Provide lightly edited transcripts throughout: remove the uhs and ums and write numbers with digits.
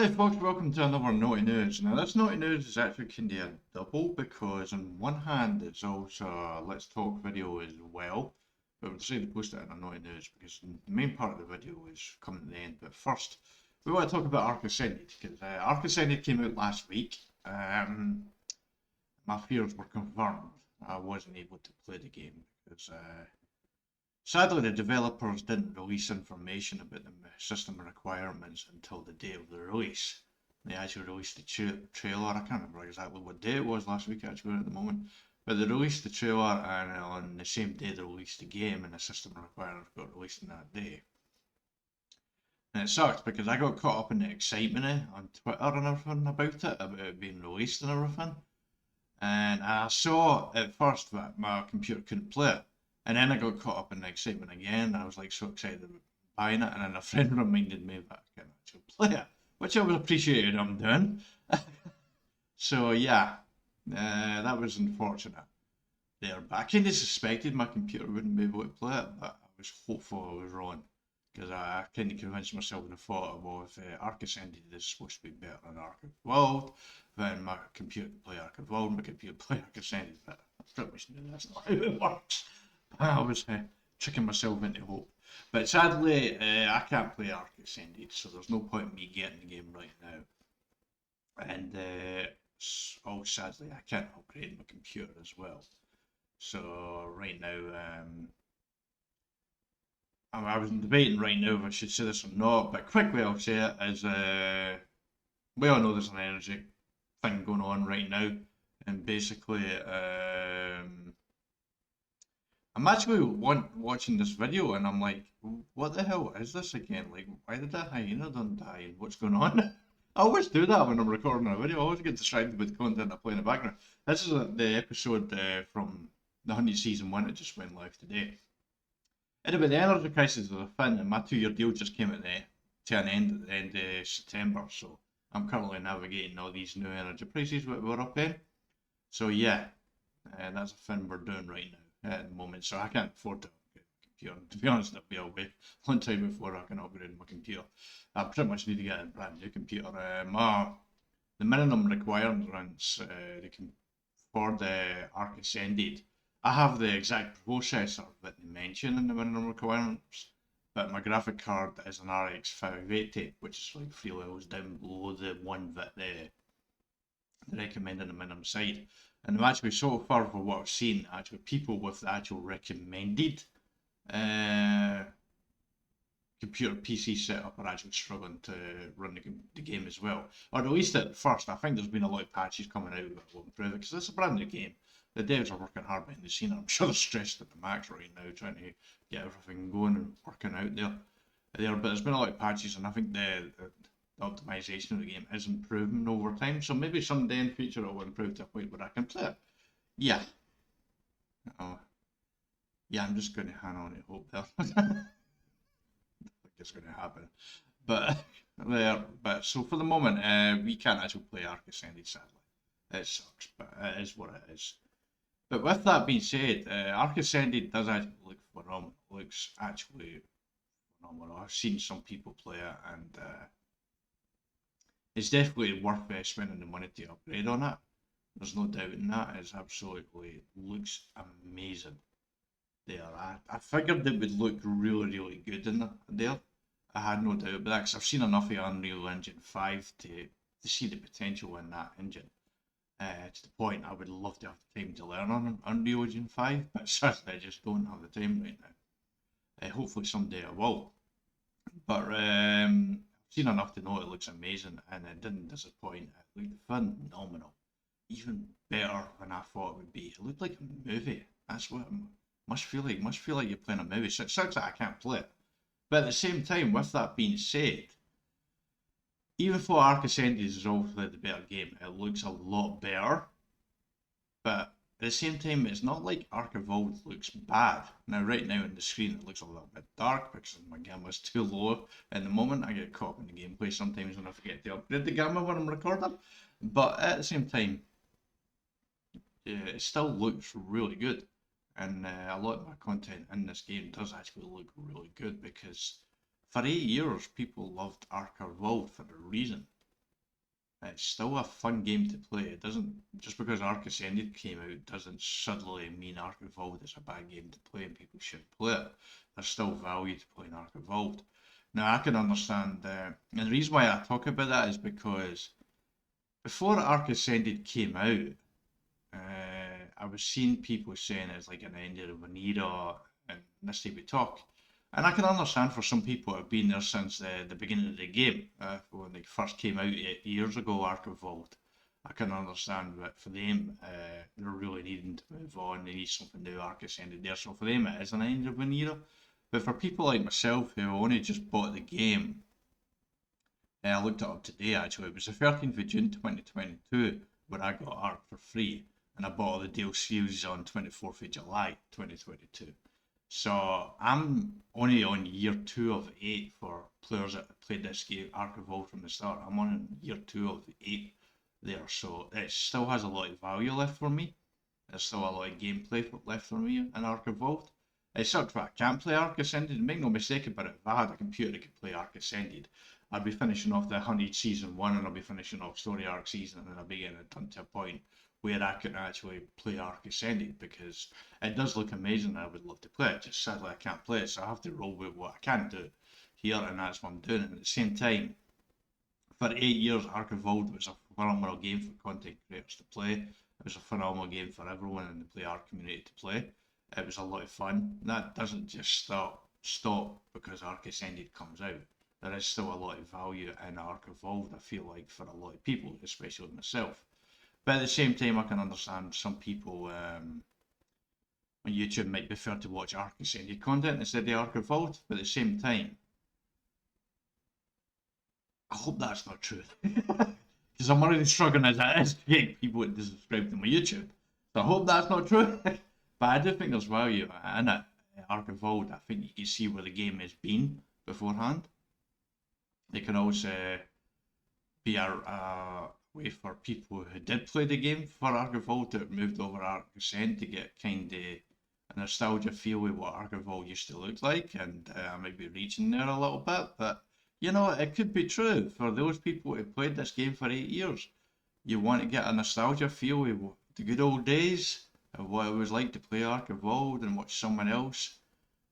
Hi folks, welcome to another Naughty News. Now this Naughty News is actually kind of a double because on one hand it's also a Let's Talk video as well, but we decided to post it in a Naughty News because the main part of the video is coming at the end. But first, we want to talk about Ark Ascended because Ark Ascended came out last week. My fears were confirmed. I wasn't able to play the game because sadly, the developers didn't release information about the system requirements until the day of the release. They actually released the trailer. I can't remember exactly what day it was last week actually at the moment. But they released the trailer and on the same day they released the game and the system requirements got released in that day. And it sucks because I got caught up in the excitement on Twitter and everything about it being released and everything. And I saw at first that my computer couldn't play it. And then I got caught up in the excitement again. I was like so excited about buying it, and then a friend reminded me that I can actually play it, which I was appreciated I'm doing. So yeah, that was unfortunate there. But I kind of suspected my computer wouldn't be able to play it, but I was hopeful I was wrong. Because I kind of convinced myself in the thought of, well, if Ark Ascended is supposed to be better than Ark Evolved, then my computer can play Ark Evolved, my computer can play Ark Ascended. But I pretty much knew that's not how it works. I was tricking myself into hope. But sadly, I can't play Ark Ascended, so there's no point in me getting the game right now. And sadly, I can't upgrade my computer as well. So right now, I was debating right now if I should say this or not, but quickly I'll say it as we all know there's an energy thing going on right now, and basically I'm actually watching this video and I'm like, what the hell is this again? Like, why did that hyena done die and what's going on? I always do that when I'm recording a video. I always get distracted with the content I play in the background. This is the episode from the 100 season 1 that just went live today. Anyway, the energy crisis is a thing, and my 2 year deal just came to an end at the end of September, so I'm currently navigating all these new energy prices that we're up in. So yeah, that's a thing we're doing right now at the moment, so I can't afford to upgrade my computer. To be honest, it'll be a long time before I can upgrade my computer. I pretty much need to get a brand new computer. The minimum requirements for the Ark Ascended, I have the exact processor that they mention in the minimum requirements, but my graphic card is an RX 580, which is like 3 levels down below the one that they recommend in the minimum side. And actually, so far for what I've seen, actually people with the actual recommended computer PC setup are actually struggling to run the game as well. Or at least at first, I think there's been a lot of patches coming out that will improve it, because it's a brand new game. The devs are working hard behind the scene. I'm sure they're stressed at the max right now, trying to get everything going and working out there. But there's been a lot of patches, and I think the optimization of the game is improving over time. So maybe someday in the future it will improve to a point where I can play it. Yeah. Yeah, I'm just going to hang on and hope there. I think it's going to happen. But so for the moment, we can't actually play Ark Ascended, sadly. It sucks, but it is what it is. But with that being said, Ark Ascended does actually look phenomenal. It looks actually phenomenal. I've seen some people play it, and it's definitely worth spending the money to upgrade on it. There's no doubt in that. It's absolutely looks amazing there. I figured it would look really, really good in there. I had no doubt about that, because I've seen enough of Unreal Engine 5 to see the potential in that engine. To the point I would love to have the time to learn on Unreal Engine 5, but certainly I just don't have the time right now. Hopefully someday I will. But I've seen enough to know it looks amazing, and it didn't disappoint. It looked phenomenal. Even better than I thought it would be. It looked like a movie. That's what it must feel like. It must feel like you're playing a movie. So it sucks that I can't play it. But at the same time, with that being said, even though Ark Ascended is obviously the better game, it looks a lot better. But at the same time, it's not like Ark Evolved looks bad. Now, right now on the screen, it looks a little bit dark because my gamma is too low. In the moment, I get caught up in the gameplay sometimes when I forget to upgrade the gamma when I'm recording. But at the same time, it still looks really good. And a lot of my content in this game does actually look really good, because for 8 years people loved Ark Evolved for a reason. It's still a fun game to play. It doesn't, just because Ark Ascended came out doesn't suddenly mean Ark Evolved is a bad game to play and people shouldn't play it. There's still value to playing Ark Evolved. Now I can understand, and the reason why I talk about that is because before Ark Ascended came out, I was seeing people saying it's like an end of an era and this type of talk. And I can understand for some people who have been there since the beginning of the game, when they first came out 8 years ago, Ark Evolved. I can understand that for them, they're really needing to move on. They need something new. Ark Ascended there, so for them it is an end of an era. But for people like myself who only just bought the game, I looked it up today actually. It was the 13th of June 2022 when I got Ark for free, and I bought all the DLCs on 24th of July 2022. So I'm only on year 2 of 8 for players that played this game, Ark Evolved, from the start. I'm on year 2 of 8 there, so it still has a lot of value left for me. There's still a lot of gameplay left for me in Ark Evolved. It sucks that I can't play Ark Ascended. Make no mistake about it, if I had a computer that could play Ark Ascended, I'd be finishing off the Hunted Season 1 and I'll be finishing off Story Ark Season, and then I'll be getting it done to a point where I can actually play Ark Ascended, because it does look amazing and I would love to play it. Just sadly I can't play it, so I have to roll with what I can do here, and that's what I'm doing. And at the same time, for 8 years, Ark Evolved was a phenomenal game for content creators to play. It was a phenomenal game for everyone in the Play Ark community to play. It was a lot of fun. That doesn't just stop because Ark Ascended comes out. There is still a lot of value in Ark Evolved, I feel like, for a lot of people, especially myself. But at the same time, I can understand some people on YouTube might prefer to watch Ark Ascended content instead of Ark Evolved. But at the same time, I hope that's not true. Because I'm already struggling as it is to get people to subscribe to my YouTube. So I hope that's not true. But I do think there's value in it. Ark Evolved, I think you can see where the game has been beforehand. They can also be a way for people who did play the game for Ark Evolved that moved over Ark Ascend to get kind of a nostalgia feel with what Ark Evolved used to look like, and I might be reaching there a little bit, but you know, it could be true for those people who played this game for 8 years. You want to get a nostalgia feel with the good old days of what it was like to play Ark Evolved and watch someone else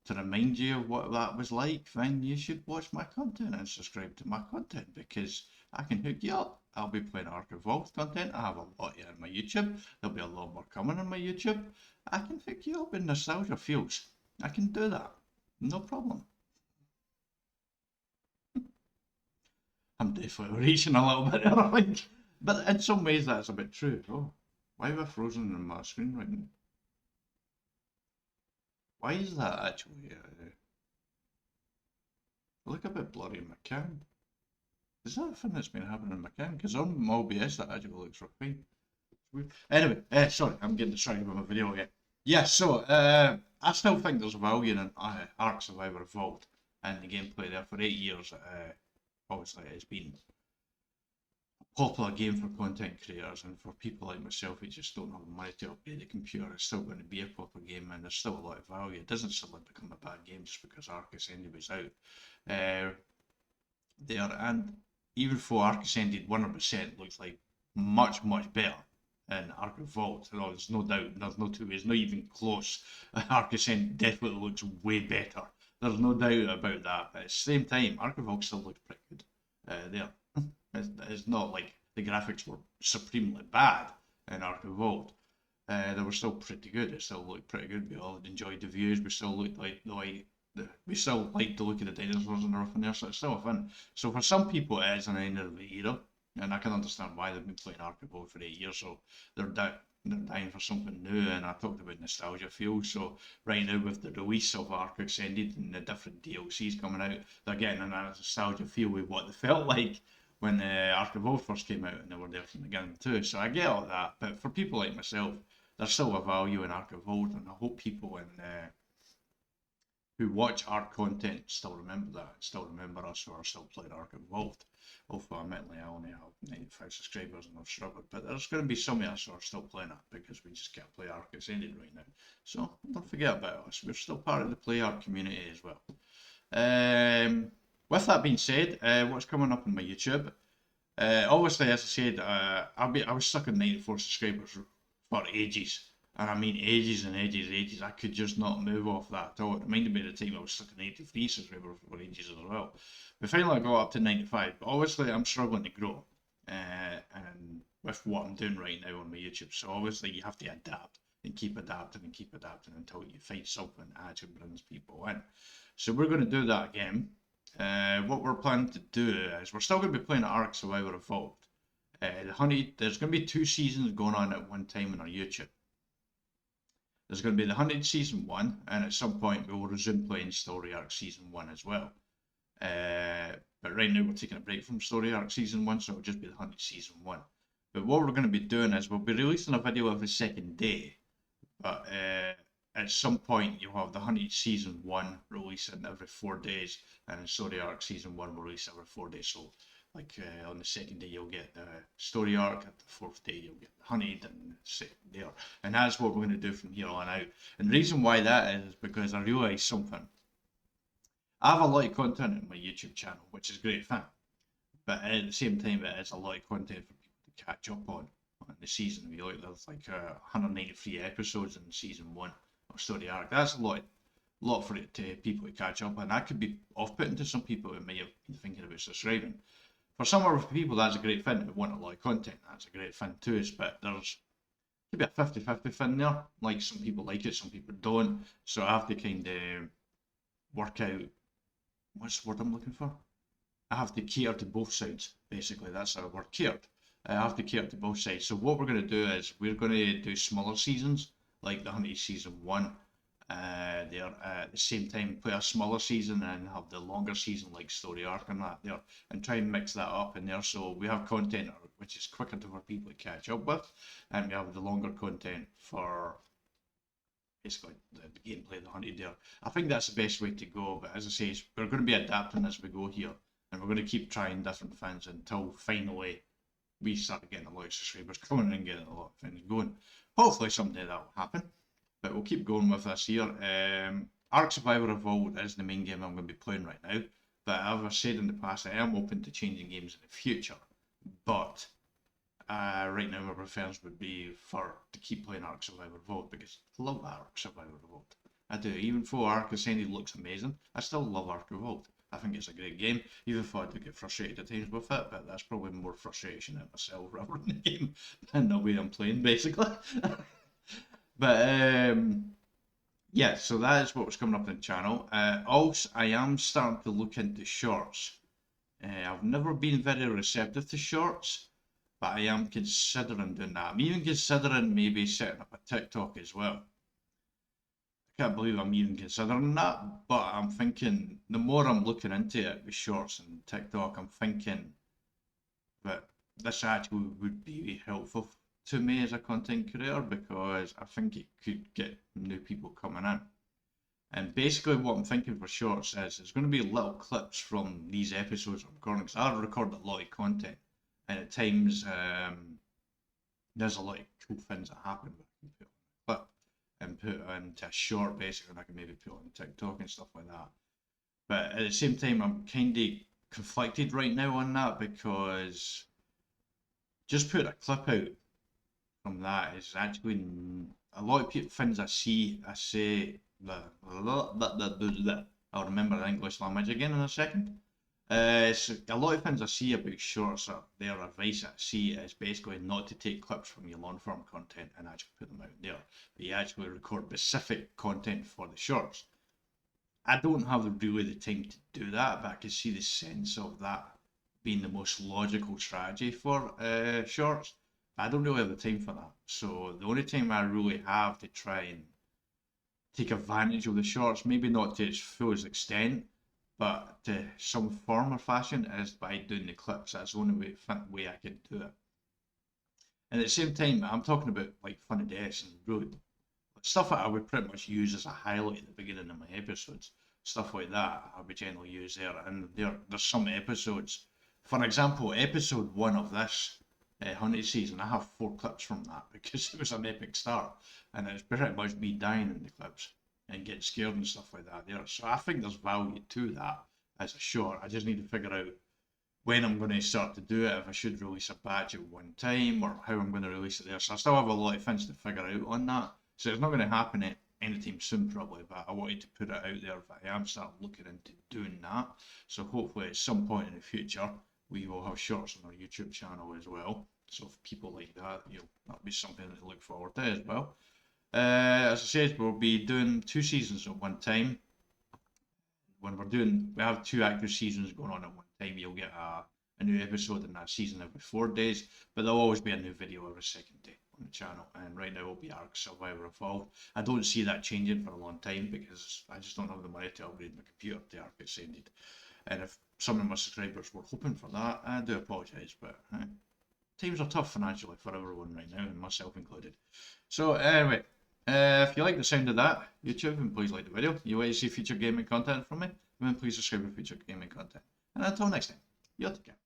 to remind you of what that was like, then you should watch my content and subscribe to my content, because I can hook you up. I'll be playing Ark Evolved content. I have a lot here on my YouTube. There'll be a lot more coming on my YouTube. I can hook you up in nostalgia feels. I can do that. No problem. I'm definitely reaching a little bit there, I think. But in some ways that's a bit true. Oh, why have I frozen on my screen right now? Why is that actually? Look a bit blurry in my cam. Is that a thing that's been happening in my cam? Because on OBS that actually looks fine. Anyway, sorry, I'm getting distracted by my video again. Yeah, so I still think there's value in Ark Survival Evolved and the gameplay there for 8 years. Obviously, it's been a popular game for content creators, and for people like myself who just don't have the money to upgrade the computer, it's still going to be a popular game, and there's still a lot of value. It doesn't suddenly become a bad game just because Ark Ascended was out there. And even though Ark Ascended 100% looks like much better than Ark Evolved, there's no doubt, there's no two ways, not even close. Ark Ascended definitely looks way better. There's no doubt about that. But at the same time, Ark Evolved still looks pretty good there. It's not like the graphics were supremely bad in Ark Evolved. They were still pretty good. It still looked pretty good. We all enjoyed the views. We still looked like we still like to look at the dinosaurs and everything there, so it's still fun. So for some people it is an end of the era, and I can understand why they've been playing Ark Evolved for 8 years, so they're dying for something new. And I talked about nostalgia feel, so right now with the release of Ark Ascended and the different DLCs coming out, they're getting a nostalgia feel with what they felt like when Ark Evolved first came out, and they were there from the beginning too. So I get all that, but for people like myself, there's still a value in Ark Evolved, and I hope people who watch Ark content still remember that, still remember us who are still playing Ark Evolved. Although admittedly I only have 95 subscribers and I've struggled, but there's going to be some of us who are still playing it because we just can't play Ark Ascended right now. So don't forget about us, we're still part of the Play Ark community as well. With that being said, what's coming up on my YouTube? Obviously, as I said, I was stuck at 94 subscribers for ages. And I mean ages and ages and ages. I could just not move off that at all. It reminded me of the time I was stuck at 83 subscribers for ages as well. But finally I got up to 95. But obviously I'm struggling to grow. And with what I'm doing right now on my YouTube. So obviously you have to adapt and keep adapting until you find something that actually brings people in. So we're going to do that again. What we're planning to do is we're still going to be playing Ark Survival Evolved. There's going to be 2 seasons going on at one time on our YouTube. There's going to be the Hunted Season 1, and at some point we will resume playing Story Ark Season 1 as well. But right now we're taking a break from Story Ark Season 1, so it'll just be the Hunted Season 1. But what we're going to be doing is we'll be releasing a video every second day. But at some point you'll have the Hunted Season 1 releasing every 4 days, and Story Ark Season 1 will release every 4 days. So like on the second day you'll get the Story Ark, at the 4th day you'll get the Hunted, and there. And that's what we're going to do from here on out. And the reason why that is because I realised something. I have a lot of content on my YouTube channel, which is great fun. But at the same time it is a lot of content for people to catch up on the season. There's like 193 episodes in season 1 of Story Ark. That's a lot for people to catch up on. That could be off-putting to some people who may have been thinking about subscribing. For some other people, that's a great thing. Who want a lot of content, that's a great thing too. But there's could be a 50-50 thing there. Like some people like it, some people don't. So I have to kind of work out what's the word I'm looking for. I have to cater to both sides. Basically, that's how I work. Catered. I have to cater to both sides. So what we're going to do is we're going to do smaller seasons, like the Hunted Season 1. There at the same time play a smaller season and have the longer season like Story Ark and that there, and try and mix that up in there so we have content which is quicker for people to catch up with, and we have the longer content for basically the gameplay, the Hunted there. I think that's the best way to go, but as I say, we're going to be adapting as we go here, and we're going to keep trying different things until finally we start getting a lot of subscribers coming in and getting a lot of things going. Hopefully someday that will happen. But we'll keep going with this here. Ark Survival Evolved is the main game I'm going to be playing right now. But as I've said in the past, I am open to changing games in the future. But right now my preference would be to keep playing Ark Survival Evolved, because I love Ark Survival Evolved. I do. Even though Ark Ascended looks amazing, I still love Ark Evolved. I think it's a great game, even though I do get frustrated at times with it, but that's probably more frustration at myself rather than the game than the way I'm playing, basically. But yeah, so that is what's coming up on the channel. Also, I am starting to look into shorts. I've never been very receptive to shorts, but I am considering doing that. I'm even considering maybe setting up a TikTok as well. I can't believe I'm even considering that, but I'm thinking the more I'm looking into it with shorts and TikTok, I'm thinking that this actually would be helpful to me as a content creator, because I think it could get new people coming in. And basically what I'm thinking for shorts is there's going to be little clips from these episodes I'm recording, because I record a lot of content, and at times there's a lot of cool things that happen that I can put on a clip and put into a short basically, and I can maybe put on TikTok and stuff like that. But at the same time I'm kind of conflicted right now on that, because just put a clip out from that is actually a lot of things I say, I'll remember the English language again in a second. So a lot of things I see about shorts, or their advice I see is basically not to take clips from your long form content and actually put them out there, but you actually record specific content for the shorts. I don't have really the time to do that, but I can see the sense of that being the most logical strategy for shorts. I don't really have the time for that. So the only time I really have to try and take advantage of the shorts, maybe not to its fullest extent, but to some form or fashion, is by doing the clips. That's the only way I can do it. And at the same time, I'm talking about like funny deaths and really stuff that I would pretty much use as a highlight at the beginning of my episodes. Stuff like that I would generally use there. And there's some episodes. For example, episode 1 of this Hunted season, I have 4 clips from that, because it was an epic start, and it's pretty much me dying in the clips and getting scared and stuff like that there. So I think there's value to that as a short. I just need to figure out when I'm going to start to do it, if I should release a batch at one time, or how I'm going to release it there. So I still have a lot of things to figure out on that. So it's not going to happen anytime soon probably, but I wanted to put it out there if I am starting looking into doing that. So hopefully at some point in the future, we will have shorts on our YouTube channel as well. So if people like that, that'll be something to look forward to as well. As I said, we'll be doing 2 seasons at one time. When we have 2 active seasons going on at one time, you'll get a new episode in that season every 4 days, but there'll always be a new video every second day on the channel. And right now it'll be Ark Survival Evolved. I don't see that changing for a long time because I just don't have the money to upgrade my computer to Ark Ascended. And if some of my subscribers were hoping for that, I do apologise, but times are tough financially for everyone right now, and myself included. So anyway, if you like the sound of that, YouTube, then please like the video. You want to see future gaming content from me, then please subscribe to future gaming content. And until next time, you take care.